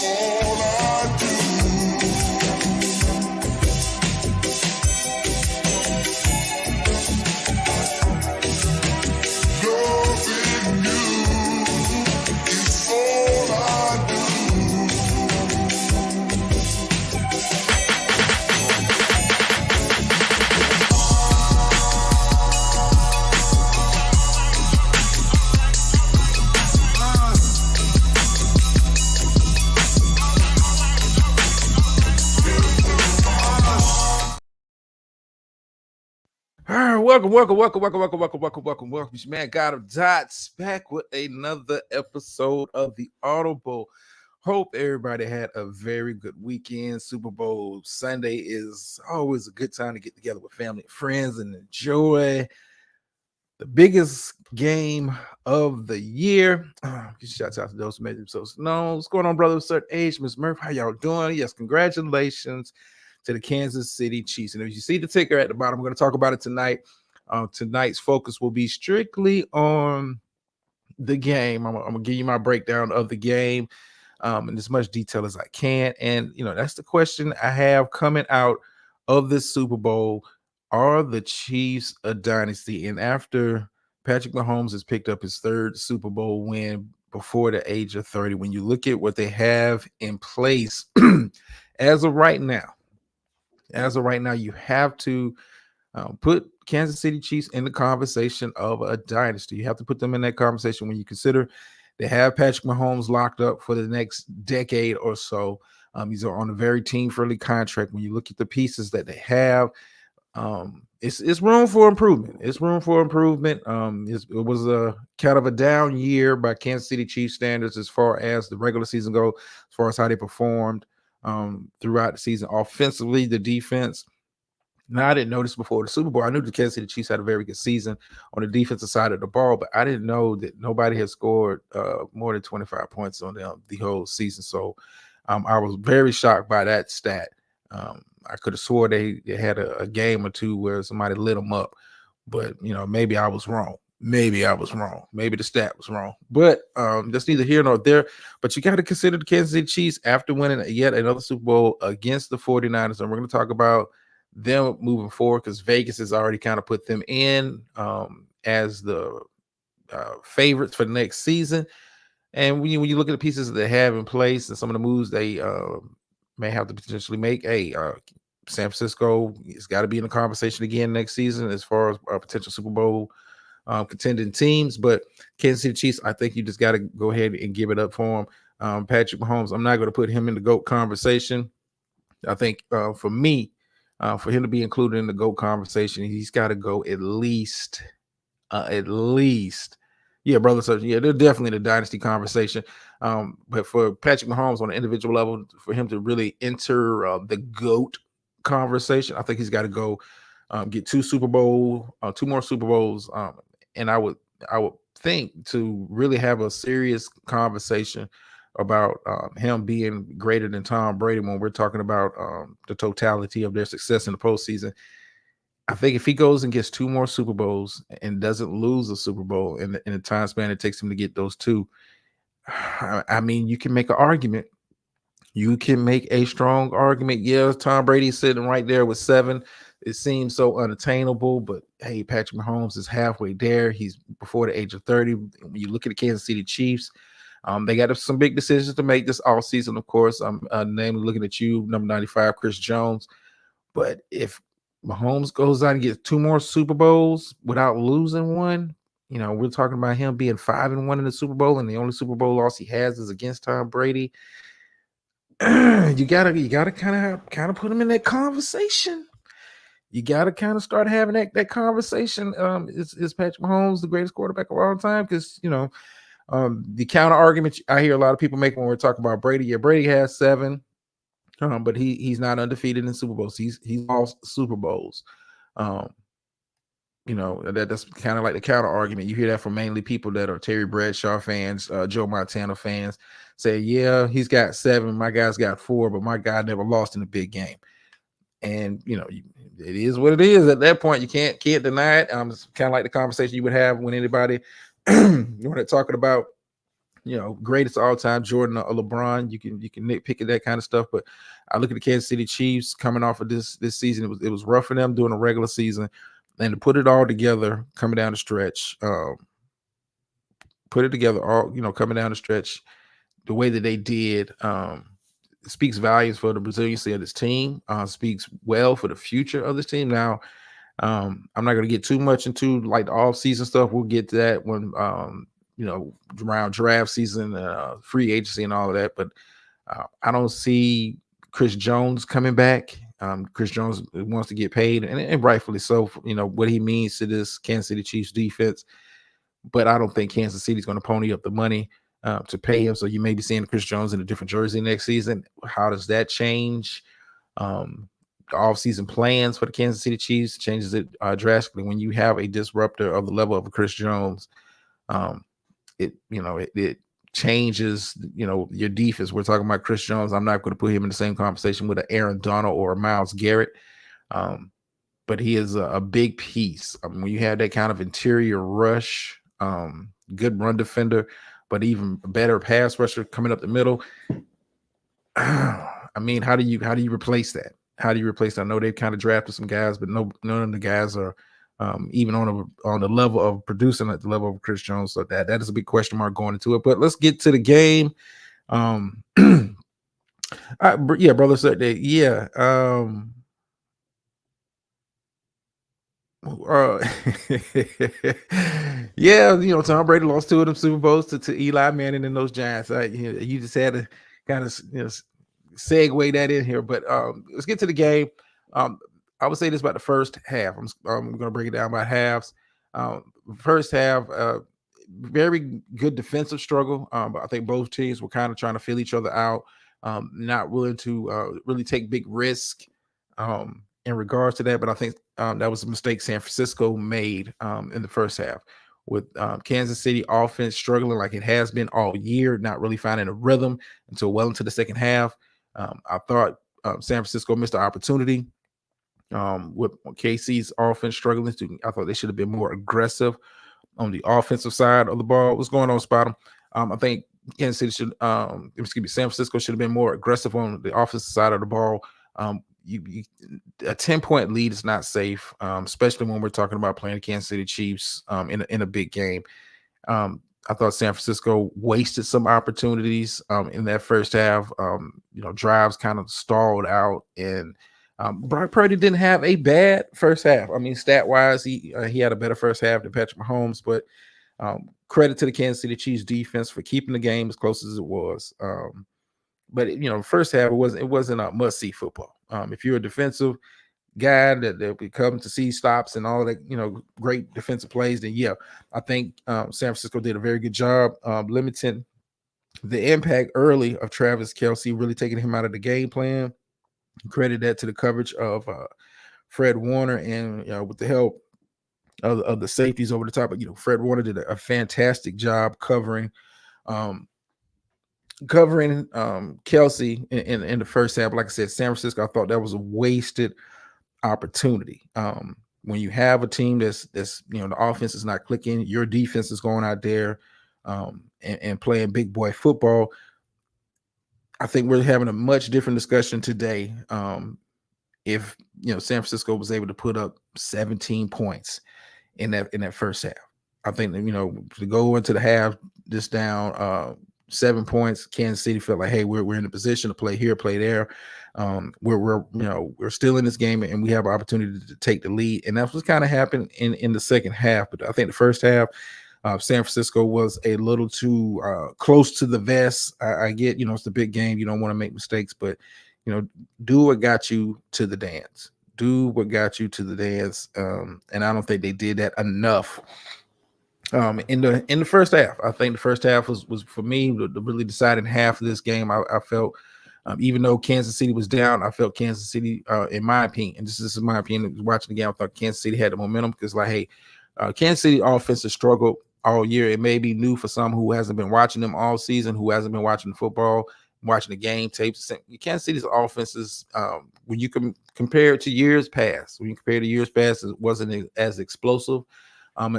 all I do. Loving you is all I do. Welcome. It's man God of Dots back with another episode of the Audible. Hope everybody had a very good weekend. Super Bowl Sunday is always a good time to get together with family and friends and enjoy the biggest game of the year. Shouts out to those who made themselves known. What's going on, brother? Certain age, Miss Murph. How y'all doing? Yes, congratulations to the Kansas City Chiefs. And if you see the ticker at the bottom, we're going to talk about it tonight. Tonight's focus will be strictly on the game. I'm gonna give you my breakdown of the game in as much detail as I can. And that's the question I have coming out of this Super Bowl. Are the Chiefs a dynasty? And after Patrick Mahomes has picked up his third Super Bowl win before the age of 30, when you look at what they have in place as of right now, you have to put Kansas City Chiefs in the conversation of a dynasty. You have to put them in that conversation when you consider they have Patrick Mahomes locked up for the next decade or so. He's on a very team-friendly contract. When you look at the pieces that they have, it's room for improvement. It was a kind of a down year by Kansas City Chiefs standards as far as the regular season go, as far as how they performed throughout the season. Offensively, the defense. Now, I didn't know this before the Super Bowl. I knew the Kansas City Chiefs had a very good season on the defensive side of the ball, but I didn't know that nobody had scored more than 25 points on them the whole season. So I was very shocked by that stat. I could have swore they had a game or two where somebody lit them up, but maybe I was wrong. Maybe the stat was wrong, but that's neither here nor there. But you got to consider the Kansas City Chiefs after winning yet another Super Bowl against the 49ers, and we're going to talk about them moving forward because Vegas has already kind of put them in as the favorites for the next season. And when you look at the pieces that they have in place and some of the moves they may have to potentially make, San Francisco has got to be in the conversation again next season as far as potential Super Bowl contending teams. But Kansas City Chiefs, I think you just got to go ahead and give it up for them. Patrick Mahomes, I'm not going to put him in the GOAT conversation. I think for me, for him to be included in the GOAT conversation, he's got to go at least. Yeah, brother. So yeah, they're definitely the dynasty conversation. But for Patrick Mahomes on an individual level, for him to really enter the GOAT conversation, I think he's got to go get two more Super Bowls. And I would think to really have a serious conversation about him being greater than Tom Brady when we're talking about the totality of their success in the postseason. I think if he goes and gets two more Super Bowls and doesn't lose a Super Bowl in the time span it takes him to get those two, I mean, you can make an argument. You can make a strong argument. Yeah, Tom Brady's sitting right there with 7. It seems so unattainable, but hey, Patrick Mahomes is halfway there. He's before the age of 30. When you look at the Kansas City Chiefs, they got some big decisions to make this offseason, of course. I'm namely looking at you, number 95, Chris Jones. But if Mahomes goes out and gets 2 more Super Bowls without losing one, we're talking about him being 5-1 in the Super Bowl, and the only Super Bowl loss he has is against Tom Brady. You gotta kind of put him in that conversation. You gotta kind of start having that conversation. Is Patrick Mahomes the greatest quarterback of all time? Because the counter argument I hear a lot of people make when we're talking about Brady. Yeah, Brady has 7, but he's not undefeated in Super Bowls. He's lost Super Bowls. That's kind of like the counter argument. You hear that from mainly people that are Terry Bradshaw fans, Joe Montana fans. Say, yeah, he's got 7. My guy's got 4, but my guy never lost in a big game. And it is what it is. At that point, you can't deny it. It's kind of like the conversation you would have when anybody when they're talking about greatest all time, Jordan or LeBron. You can nitpick at that kind of stuff, but I look at the Kansas City Chiefs coming off of this season. It was rough for them during the regular season, and to put it all together coming down the stretch, put it together all coming down the stretch the way that they did. Speaks volumes for the resiliency of this team. Speaks well for the future of this team. Now, I'm not going to get too much into like the off-season stuff. We'll get to that when around draft season, free agency, and all of that. But I don't see Chris Jones coming back. Chris Jones wants to get paid, and rightfully so. What he means to this Kansas City Chiefs defense. But I don't think Kansas City is going to pony up the money to pay him. So you may be seeing Chris Jones in a different jersey next season. How does that change the offseason plans for the Kansas City Chiefs? Changes it drastically when you have a disruptor of the level of Chris Jones. It changes your defense. We're talking about Chris Jones. I'm not going to put him in the same conversation with an Aaron Donald or a Myles Garrett. But he is a big piece. I mean, when you have that kind of interior rush, good run defender, but even better pass rusher coming up the middle. I mean, how do you replace that? How do you replace that? I know they've kind of drafted some guys, but none of the guys are even on the level of producing at the level of Chris Jones. So that is a big question mark going into it. But let's get to the game. Yeah, brother said that. Yeah. Yeah, Tom Brady lost 2 of them Super Bowls to Eli Manning and those Giants. You just had to kind of segue that in here. But let's get to the game. I would say this about the first half. I'm going to break it down by halves. First half, very good defensive struggle. But I think both teams were kind of trying to feel each other out, not willing to really take big risk in regards to that. But I think that was a mistake San Francisco made in the first half, with Kansas City offense struggling like it has been all year, not really finding a rhythm until well into the second half. I thought San Francisco missed the opportunity with KC's offense struggling. I thought they should have been more aggressive on the offensive side of the ball. What's going on, Spottom? I think Kansas City should, San Francisco should have been more aggressive on the offensive side of the ball. A 10-point lead is not safe, especially when we're talking about playing the Kansas City Chiefs in a big game. I thought San Francisco wasted some opportunities in that first half. Drives kind of stalled out, and Brock Purdy didn't have a bad first half. I mean, stat-wise, he had a better first half than Patrick Mahomes, but credit to the Kansas City Chiefs defense for keeping the game as close as it was. But first half it wasn't a must-see football. If you're a defensive guy that we come to see stops and all that, great defensive plays, then yeah, I think San Francisco did a very good job limiting the impact early of Travis Kelce, really taking him out of the game plan. Credit that to the coverage of Fred Warner and with the help of the safeties over the top. But Fred Warner did a fantastic job covering Kelce in the first half. Like I said, San Francisco, I thought that was a wasted opportunity. When you have a team that's the offense is not clicking, your defense is going out there and playing big boy football. I think we're having a much different discussion today. If San Francisco was able to put up 17 points in that first half, I think that, to go into the half just down 7 points, Kansas City felt like, hey, we're in a position to play here, play there. We're still in this game and we have an opportunity to take the lead. And that's what kind of happened in the second half. But I think the first half, San Francisco was a little too close to the vest. I get, it's the big game. You don't want to make mistakes, but, do what got you to the dance. Do what got you to the dance. And I don't think they did that enough in the first half. I think the first half was for me the really deciding half of this game. I felt, even though Kansas City was down, I felt Kansas City, in my opinion, and this is my opinion, watching the game, I thought Kansas City had the momentum because, like, hey, Kansas City offense has struggled all year. It may be new for some who hasn't been watching them all season, who hasn't been watching the football, watching the game tapes. Kansas City's offenses, when you compare it to years past, it wasn't as explosive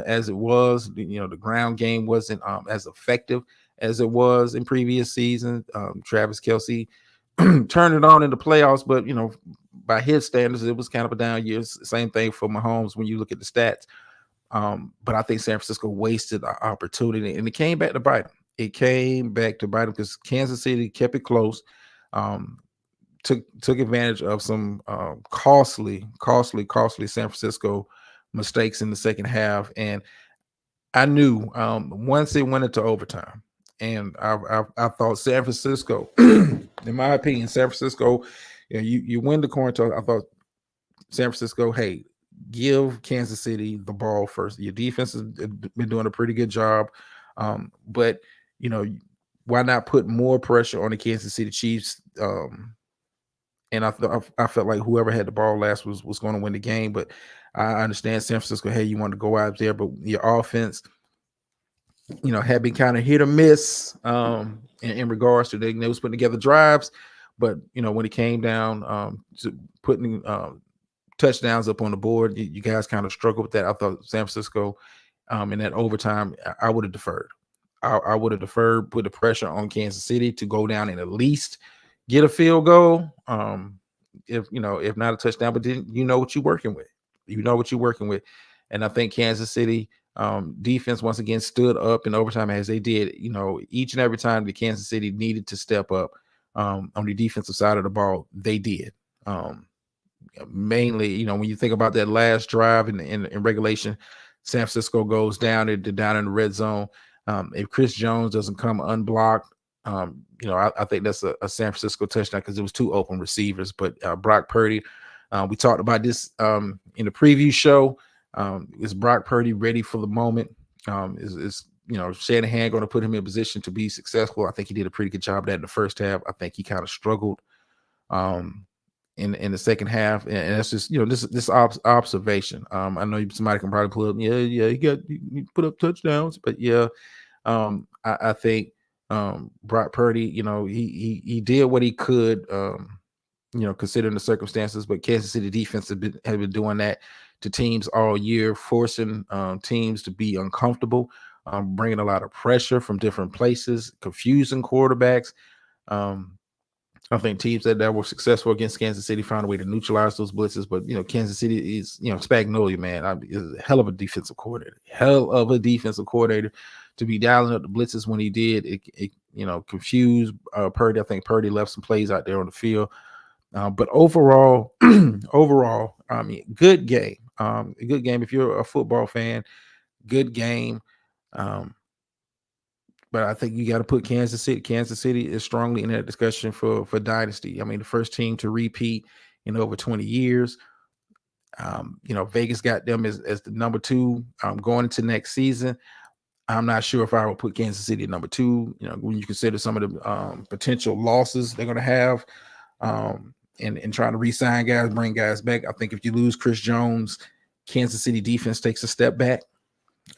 as it was. The ground game wasn't as effective as it was in previous seasons. Travis Kelsey turned it on in the playoffs, but by his standards, it was kind of a down year. Same thing for Mahomes when you look at the stats. But I think San Francisco wasted the opportunity, and it came back to bite them. It came back to bite them because Kansas City kept it close. Um, took advantage of some costly San Francisco mistakes in the second half, and I knew once it went into overtime, and I thought San Francisco, in my opinion, San Francisco, you win the coin toss. I thought San Francisco, hey, give Kansas City the ball first. Your defense has been doing a pretty good job, but you know why not put more pressure on the Kansas City Chiefs? And I felt like whoever had the ball last was going to win the game. But I understand San Francisco, hey, you want to go out there, but your offense, had been kind of hit or miss in regards to they was putting together drives, but when it came down to putting touchdowns up on the board, you guys kind of struggled with that. I thought San Francisco in that overtime, I would have deferred. I would have deferred, put the pressure on Kansas City to go down and at least get a field goal. If not a touchdown, but then you know what you're working with. You know what you're working with. And I think Kansas City defense once again stood up in overtime as they did. Each and every time the Kansas City needed to step up on the defensive side of the ball, they did. Mainly, when you think about that last drive in regulation, San Francisco goes down in the red zone. If Chris Jones doesn't come unblocked, I think that's a San Francisco touchdown because it was two open receivers. But Brock Purdy, we talked about this in the preview show. Is Brock Purdy ready for the moment? Is Shanahan going to put him in a position to be successful? I think he did a pretty good job of that in the first half. I think he kind of struggled in the second half, and that's just this observation. I know somebody can probably pull up, he put up touchdowns, but I think Brock Purdy, he did what he could, considering the circumstances. But Kansas City defense have been doing that to teams all year, forcing teams to be uncomfortable, bringing a lot of pressure from different places, confusing quarterbacks. I think teams that were successful against Kansas City found a way to neutralize those blitzes. But Kansas City is Spagnuolo, man, is a hell of a defensive coordinator. To be dialing up the blitzes when he did, it confused Purdy. I think Purdy left some plays out there on the field. But overall, I mean, good game. A good game if you're a football fan. Good game. But I think you got to put Kansas City. Kansas City is strongly in that discussion for dynasty. I mean, the first team to repeat in over 20 years. Vegas got them as the number 2 going into next season. I'm not sure if I would put Kansas City at number 2. When you consider some of the potential losses they're going to have, and trying to re-sign guys, bring guys back. I think if you lose Chris Jones, Kansas City defense takes a step back.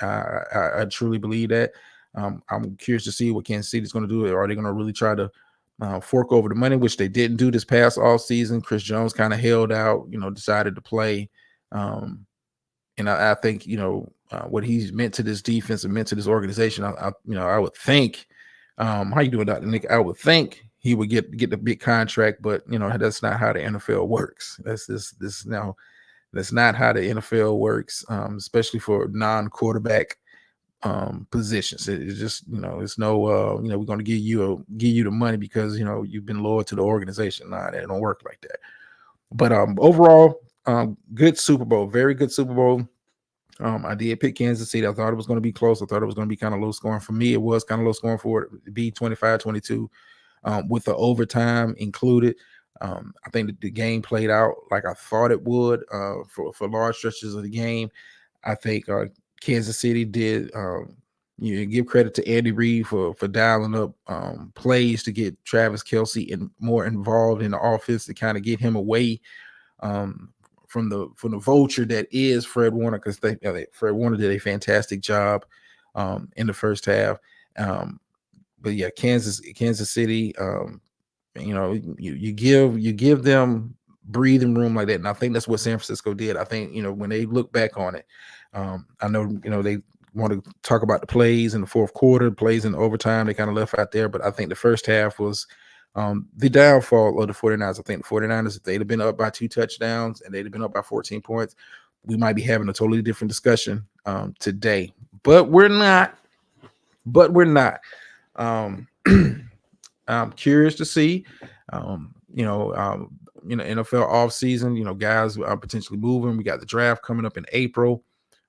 I truly believe that. I'm curious to see what Kansas City is going to do. Are they going to really try to fork over the money, which they didn't do this past all season? Chris Jones kind of held out, decided to play. And I think, what he's meant to this defense and meant to this organization, I would think, how you doing, Dr. Nick? I would think he would get the big contract, but that's not how the NFL works. That's not how the NFL works, especially for non-quarterback positions. It's just it's no we're going to give you the money because you've been loyal to the organization. Nah, it don't work like that. But overall, good Super Bowl, very good Super Bowl. I did pick Kansas City. I thought it was going to be close. I thought it was going to be kind of low scoring. For me, it was kind of low scoring for it to be 25-22 with the overtime included. I think that the game played out like I thought it would for large stretches of the game. I think Kansas City did. Give credit to Andy Reid for dialing up plays to get Travis Kelsey more involved in the offense to kind of get him away from the vulture that is Fred Warner, because Fred Warner did a fantastic job in the first half. But yeah, Kansas City, you give them breathing room like that, and I think that's what San Francisco did. I think when they look back on it, I know they want to talk about the plays in the fourth quarter, plays in overtime. They kind of left out there, but I think the first half was the downfall of the 49ers. I think the 49ers, if they'd have been up by 2 touchdowns and they'd have been up by 14 points, we might be having a totally different discussion today. But we're not. Um, I'm curious to see, NFL off season, guys are potentially moving. We got the draft coming up in April.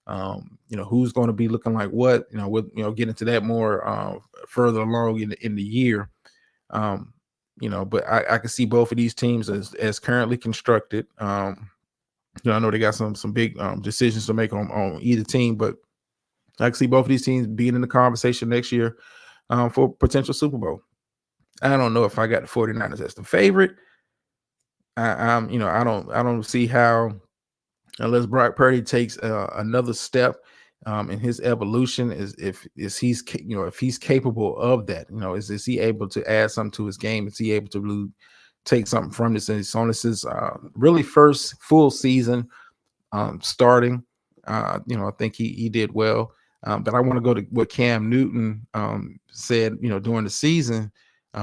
Who's going to be looking like what, we'll get into that more further along in the year. But I can see both of these teams as currently constructed. I know they got some big decisions to make on either team, but I can see both of these teams being in the conversation next year for potential Super Bowl. I don't know if I got the 49ers as the favorite. I don't see how, unless Brock Purdy takes another step in his evolution, if he's capable of that. Is he able to add something to his game? Is he able to really take something from this? And it's on his really first full season starting. I think he did well. But I want to go to what Cam Newton said, during the season.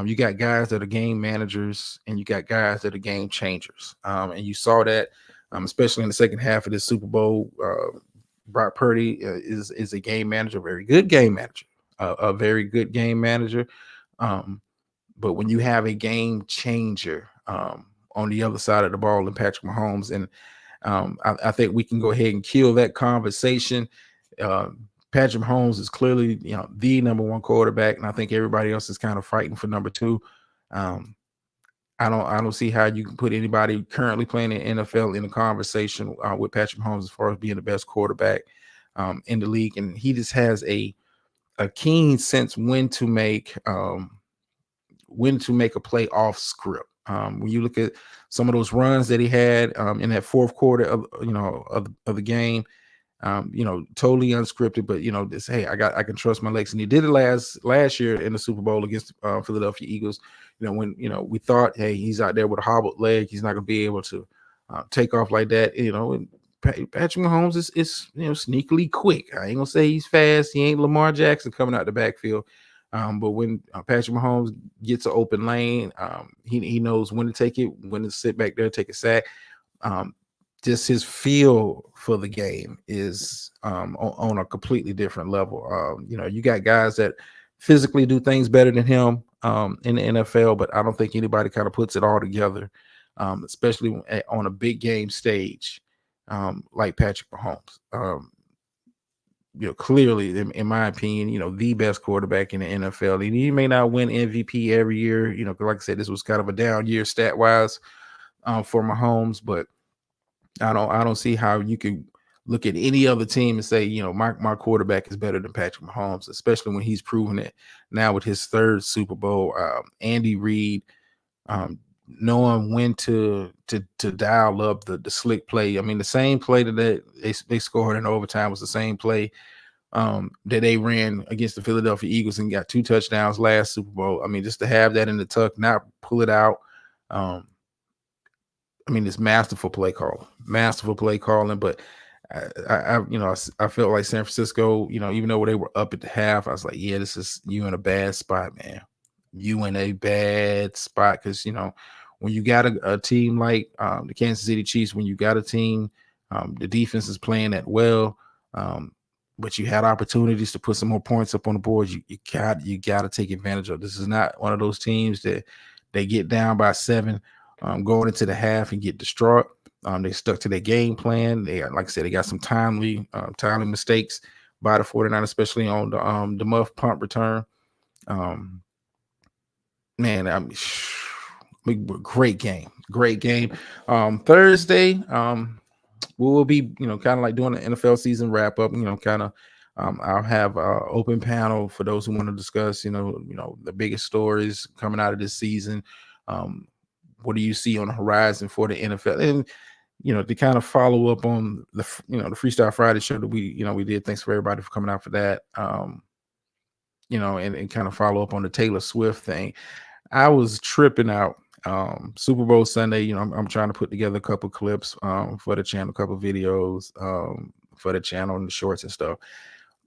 You got guys that are game managers and you got guys that are game changers. And you saw that, especially in the second half of this Super Bowl. Brock Purdy is a game manager, a very good game manager, a very good game manager. But when you have a game changer on the other side of the ball in Patrick Mahomes, and I think we can go ahead and kill that conversation. Patrick Mahomes is clearly, the number one quarterback, and I think everybody else is kind of fighting for number two. I don't see how you can put anybody currently playing in NFL in a conversation with Patrick Mahomes as far as being the best quarterback in the league, and he just has a keen sense when to make a play off script. When you look at some of those runs that he had in that fourth quarter of the game. Totally unscripted, but this, hey, I can trust my legs, and he did it last year in the Super Bowl against Philadelphia Eagles. When we thought, hey, he's out there with a hobbled leg, he's not going to be able to take off like that. And Patrick Mahomes is sneakily quick. I ain't gonna say he's fast. He ain't Lamar Jackson coming out the backfield. But when Patrick Mahomes gets an open lane, he knows when to take it, when to sit back there, take a sack. Just his feel for the game is on a completely different level. You got guys that physically do things better than him in the NFL, but I don't think anybody kind of puts it all together, especially on a big game stage like Patrick Mahomes. Clearly, in my opinion, the best quarterback in the NFL. And he may not win MVP every year, like I said, this was kind of a down year stat-wise for Mahomes, but I don't see how you could look at any other team and say, my quarterback is better than Patrick Mahomes, especially when he's proven it now with his third Super Bowl. Andy Reid, knowing when to dial up the slick play. I mean, the same play that they scored in overtime was the same play that they ran against the Philadelphia Eagles and got 2 touchdowns last Super Bowl. I mean, just to have that in the tuck, not pull it out. It's masterful play calling, but I felt like San Francisco, even though they were up at the half, I was like, yeah, this is you in a bad spot, man. You in a bad spot because, when you got a team like the Kansas City Chiefs, when you got a team, the defense is playing that well, but you had opportunities to put some more points up on the board. You got to take advantage of. This is not one of those teams that they get down by 7. Going into the half and get distraught. They stuck to their game plan. They, like I said, they got some timely mistakes by the 49ers, especially on the muff punt return. Great game. Thursday, we will be, kind of like doing the NFL season wrap up. I'll have an open panel for those who want to discuss, the biggest stories coming out of this season. What do you see on the horizon for the NFL? And, to kind of follow up on the Freestyle Friday show that we did. Thanks for everybody for coming out for that. And kind of follow up on the Taylor Swift thing. I was tripping out. Super Bowl Sunday, I'm trying to put together a couple clips for the channel, a couple videos for the channel and the shorts and stuff.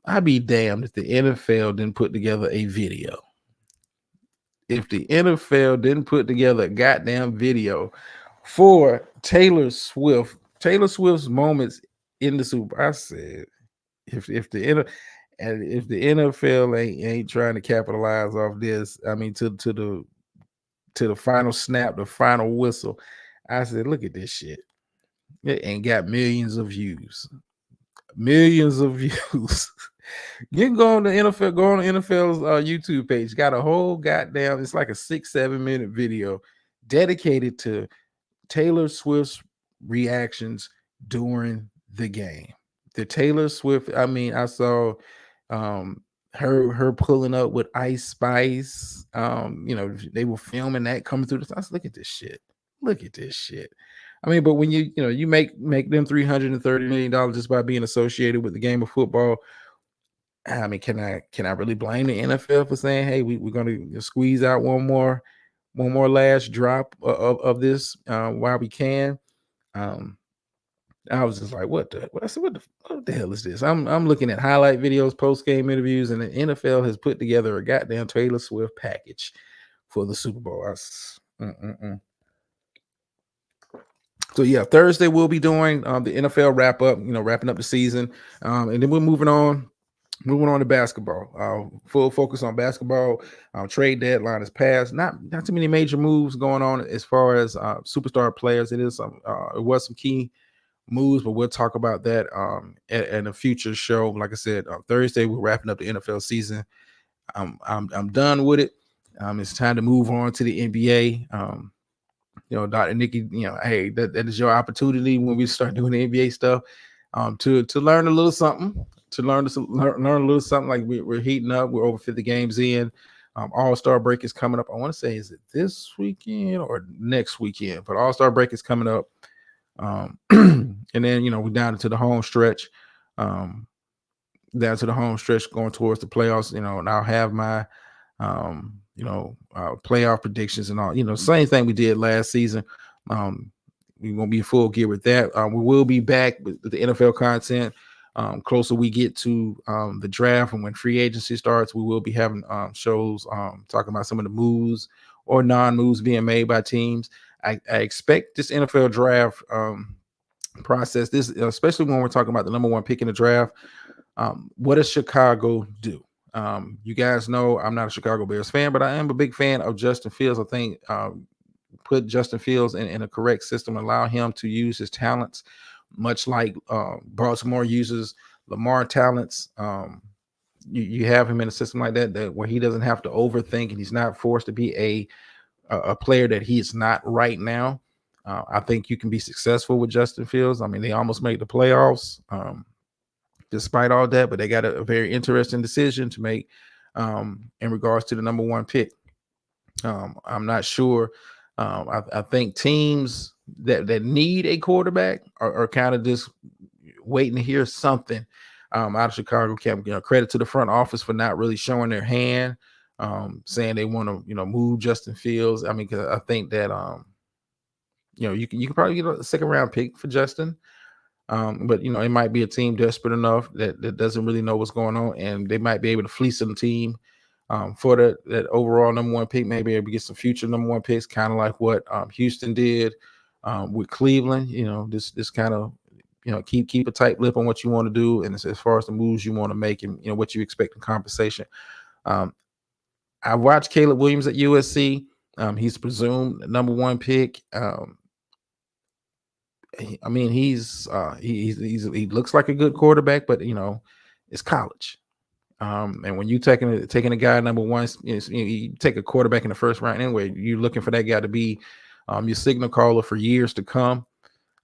I'd be damned if the NFL didn't put together a video. If the NFL didn't put together a goddamn video for Taylor Swift's moments in the Super Bowl. I said, if the and if the NFL ain't trying to capitalize off this, I mean to the final snap, the final whistle, I said, look at this shit. It ain't got millions of views. Millions of views. You can go on the NFL, go on the NFL's YouTube page. Got a whole goddamn, it's like a 6-7 minute video dedicated to Taylor Swift's reactions during the game. The Taylor Swift, I mean, I saw her pulling up with Ice Spice. They were filming that coming through the. I said, look at this shit. Look at this shit. I mean, but when you make them $330 million just by being associated with the game of football, I mean, can I really blame the NFL for saying, hey, we're gonna squeeze out one more last drop of this while we can? I was just like, what the? I said, what the hell is this? I'm looking at highlight videos, post game interviews, and the NFL has put together a goddamn Taylor Swift package for the Super Bowl. So yeah, Thursday we'll be doing the NFL wrap up, wrapping up the season, and then we're moving on to basketball. Full focus on basketball. Trade deadline is passed. Not too many major moves going on as far as superstar players. It was some key moves, but we'll talk about that in a future show. Like I said, Thursday we're wrapping up the NFL season. I'm done with it. It's time to move on to the NBA. Dr. Nikki, hey, that is your opportunity when we start doing the NBA stuff, to learn a little something, learn a little something. Like we're heating up. We're over 50 games in. All-Star break is coming up. I want to say, is it this weekend or next weekend? But All-Star break is coming up. And then, we're down to the home stretch, going towards the playoffs, and I'll have my, playoff predictions and all, same thing we did last season. We're going to be full gear with that. We will be back with the NFL content. Closer we get to the draft and when free agency starts, we will be having shows talking about some of the moves or non-moves being made by teams. I expect this NFL draft process, this especially when we're talking about the number one pick in the draft. What does Chicago do? You guys know I'm not a Chicago Bears fan, but I am a big fan of Justin Fields. I think put Justin Fields in a correct system, allow him to use his talents, much like Baltimore uses Lamar talents. You have him in a system like that where he doesn't have to overthink and he's not forced to be a player that he is not right now. I think you can be successful with Justin Fields. I mean, they almost made the playoffs despite all that, but they got a very interesting decision to make in regards to the number one pick. I'm not sure. I think teams that need a quarterback are kind of just waiting to hear something out of Chicago camp. Credit to the front office for not really showing their hand, saying they want to, move Justin Fields. I mean, because I think that you can probably get a second round pick for Justin. But it might be a team desperate enough that doesn't really know what's going on, and they might be able to fleece the team for that overall number one pick. Maybe able to get some future number one picks, kind of like what Houston did with Cleveland. This kind of keep a tight lip on what you want to do, and as far as the moves you want to make, and what you expect in compensation. I watched Caleb Williams at USC. He's presumed number one pick. I mean, he looks like a good quarterback, but it's college. And when you taking a guy number one, you take a quarterback in the first round anyway. You're looking for that guy to be your signal caller for years to come.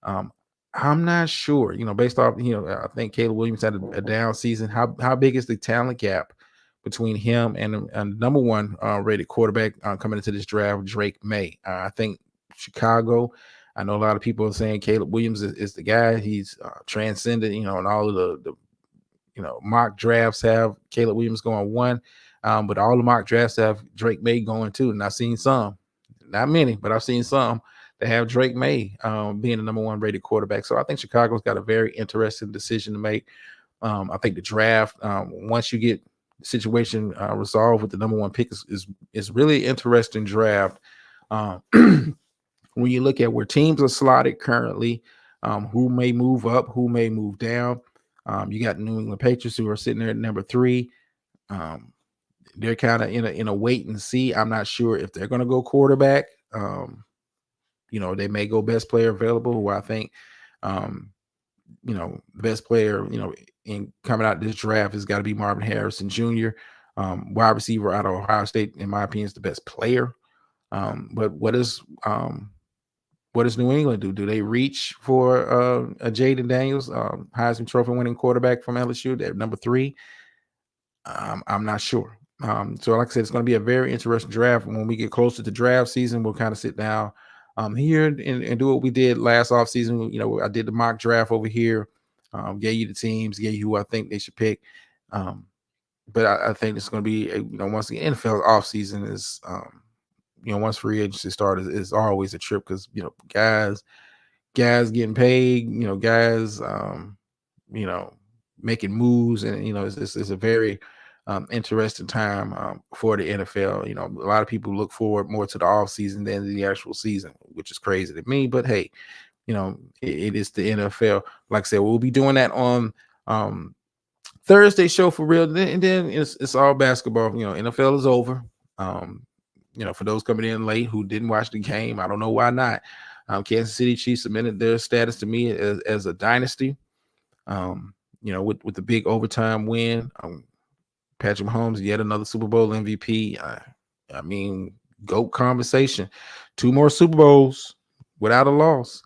I'm not sure, based off, I think Caleb Williams had a down season. How big is the talent gap between him and number one rated quarterback coming into this draft, Drake May? I think Chicago. I know a lot of people are saying Caleb Williams is the guy. He's transcended, and all of the mock drafts have Caleb Williams going one, but all the mock drafts have Drake May going two. And I've seen some, not many, but I've seen some that have Drake May being the number one rated quarterback. So I think Chicago's got a very interesting decision to make. I think the draft, once you get the situation resolved with the number one pick, is really interesting draft. Um, when you look at where teams are slotted currently, who may move up, who may move down. You got New England Patriots who are sitting there at number three. Um, they're kind of in a wait and see. I'm not sure if they're going to go quarterback. They may go best player available, who I think, um, best player, in coming out this draft has got to be Marvin Harrison Jr., wide receiver out of Ohio State, in my opinion, is the best player. But what does New England do? Do they reach for a Jaden Daniels, Heisman Trophy winning quarterback from LSU? They're number three. I'm not sure. So, like I said, it's going to be a very interesting draft. When we get closer to draft season, we'll kind of sit down here and do what we did last offseason. I did the mock draft over here, gave you the teams, gave you who I think they should pick. But I think it's going to be, once the NFL offseason is, once free agency started, it's always a trip because, guys getting paid, guys, making moves. And, it's a very interesting time for the NFL. A lot of people look forward more to the off season than the actual season, which is crazy to me. But hey, it is the NFL. Like I said, we'll be doing that on Thursday show for real. And then it's all basketball. NFL is over. For those coming in late who didn't watch the game, I don't know why not. Kansas City Chiefs submitted their status to me as a dynasty. With the big overtime win. Patrick Mahomes, yet another Super Bowl MVP. I mean, GOAT conversation. 2 more Super Bowls without a loss.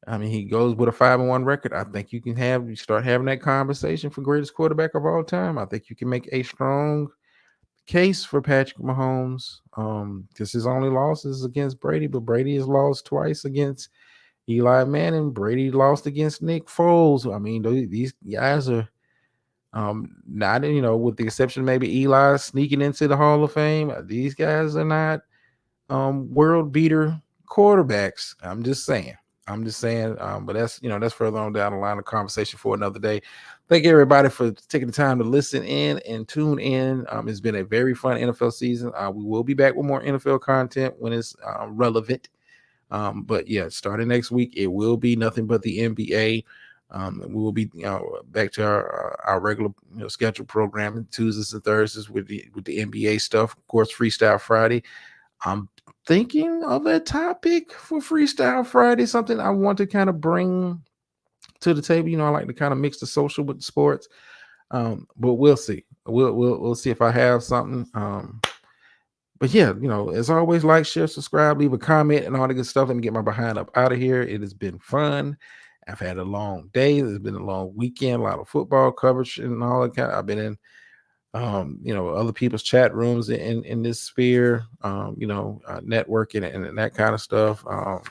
I mean, he goes with a 5-1 record. I think you start having that conversation for greatest quarterback of all time. I think you can make a strong case for Patrick Mahomes. Because his only loss is against Brady, but Brady has lost twice against Eli Manning. Brady lost against Nick Foles. I mean, these guys are not, with the exception of maybe Eli sneaking into the Hall of Fame. These guys are not world beater quarterbacks. I'm just saying. But that's further on down the line of conversation for another day. Thank everybody for taking the time to listen in and tune in. It's been a very fun NFL season. We will be back with more NFL content when it's relevant. But yeah, starting next week, it will be nothing but the NBA. We will be back to our regular scheduled programming Tuesdays and Thursdays with the NBA stuff. Of course, Freestyle Friday. I'm thinking of a topic for Freestyle Friday, something I want to kind of bring to the table. I like to kind of mix the social with the sports. But we'll see. We'll see if I have something. But yeah, as always, like, share, subscribe, leave a comment, and all the good stuff. Let me get my behind up out of here. It has been fun. I've had a long day. It's been a long weekend, a lot of football coverage and all that kind. I've been in, other people's chat rooms in this sphere, networking and that kind of stuff. For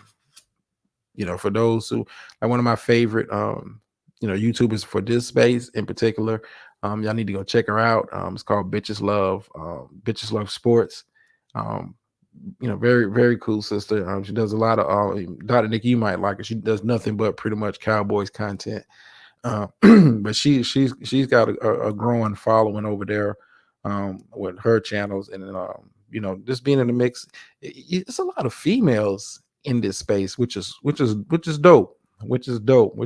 those who, like, one of my favorite, YouTubers for this space in particular, y'all need to go check her out. It's called Bitches Love Sports. Very, very cool sister. She does a lot of Dr. Nick, you might like her. She does nothing but pretty much Cowboys content. But she's got a growing following over there with her channels, and just being in the mix. It's a lot of females in this space, which is dope. Which is dope.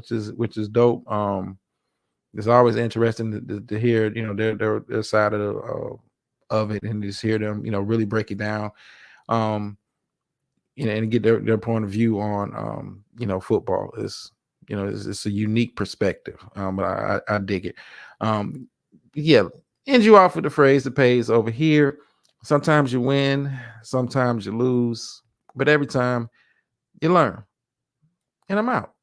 It's always interesting to hear their side of it, and just hear them really break it down. And get their point of view on football. It's a unique perspective, but I dig it. Yeah, end you off with the phrase that pays over here. Sometimes you win, sometimes you lose, but every time you learn. And I'm out.